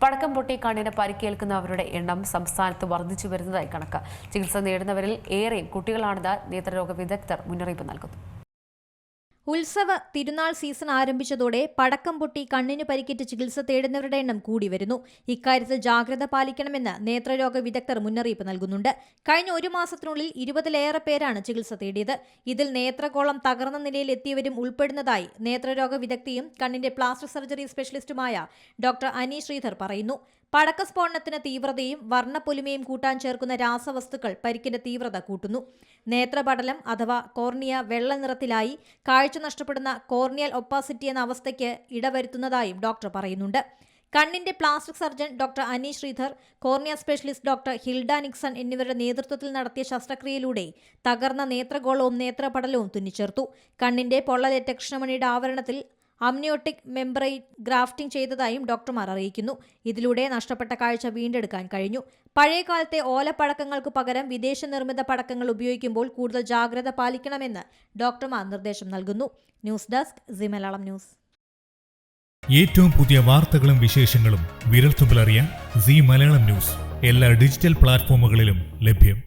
പടക്കം പൊട്ടി കണ്ണിന് പരിക്കേൽക്കുന്നവരുടെ എണ്ണം സംസ്ഥാനത്ത് വർദ്ധിച്ചു വരുന്നതായി കണക്ക്. ചികിത്സ നേടുന്നവരിൽ ഏറെയും കുട്ടികളാണെന്ന് നേത്രരോഗ വിദഗ്ധർ മുന്നറിയിപ്പ് നൽകുന്നു. ഉത്സവ തിരുനാൾ സീസൺ ആരംഭിച്ചതോടെ പടക്കം പൊട്ടി കണ്ണിന് പരിക്കേറ്റ് ചികിത്സ തേടുന്നവരുടെ എണ്ണം കൂടി വരുന്നു. ഇക്കാര്യത്തിൽ ജാഗ്രത പാലിക്കണമെന്ന് നേത്രരോഗ വിദഗ്ധർ മുന്നറിയിപ്പ് നൽകുന്നുണ്ട്. കഴിഞ്ഞ ഒരു മാസത്തിനുള്ളിൽ 20-ലേറെ പേരാണ് ചികിത്സ തേടിയത്. ഇതിൽ നേത്രഗോളം തകർന്ന നിലയിൽ എത്തിയവരും ഉൾപ്പെടുന്നതായി നേത്രരോഗ വിദഗ്ധയും കണ്ണിന്റെ plastic surgery സ്പെഷ്യലിസ്റ്റുമായ doctor Ani Sridhar പറയുന്നു. പടക്കസ്ഫോടനത്തിന് തീവ്രതയും വർണ്ണപ്പൊലിമയും കൂട്ടാൻ ചേർക്കുന്ന രാസവസ്തുക്കൾ പരിക്കിന്റെ തീവ്രത കൂട്ടുന്നു. നേത്രപടലം അഥവാ കോർണിയ വെള്ള നിറത്തിലായി കാഴ്ച നഷ്ടപ്പെടുന്ന കോർണിയൽ ഒപ്പാസിറ്റി എന്ന അവസ്ഥയ്ക്ക് ഇടവരുത്തുന്നതായും ഡോക്ടർ പറയുന്നുണ്ട്. കണ്ണിന്റെ plastic surgeon doctor Ani Sridhar, cornea specialist doctor Hilda Nixon എന്നിവരുടെ നേതൃത്വത്തിൽ നടത്തിയ ശസ്ത്രക്രിയയിലൂടെ തകർന്ന നേത്രഗോളവും നേത്രപടലവും തുന്നിച്ചേർത്തു. കണ്ണിന്റെ പൊള്ളലേറ്റ കൃഷ്ണമണിയുടെ ആവരണത്തിൽ അമ്നിയോട്ടിക് മെംബ്രെയിൻ ഗ്രാഫ്റ്റിംഗ് ചെയ്തതായും ഡോക്ടർമാർ അറിയിക്കുന്നു. ഇതിലൂടെ നഷ്ടപ്പെട്ട കാഴ്ച വീണ്ടെടുക്കാൻ കഴിഞ്ഞു. പഴയകാലത്തെ ഓലപ്പടക്കങ്ങൾക്ക് പകരം വിദേശ നിർമ്മിത പടക്കങ്ങൾ ഉപയോഗിക്കുമ്പോൾ കൂടുതൽ ജാഗ്രത പാലിക്കണമെന്ന് ഡോക്ടർമാർ നിർദ്ദേശം നൽകുന്നു. News desk C Malayalam news. ഏറ്റവും പുതിയ വാർത്തകളും വിശേഷങ്ങളും വിരൽത്തുമ്പിലറിയാൻ സി മലയാളം ന്യൂസ് എല്ലാ ഡിജിറ്റൽ പ്ലാറ്റ്ഫോമുകളിലും ലഭ്യം.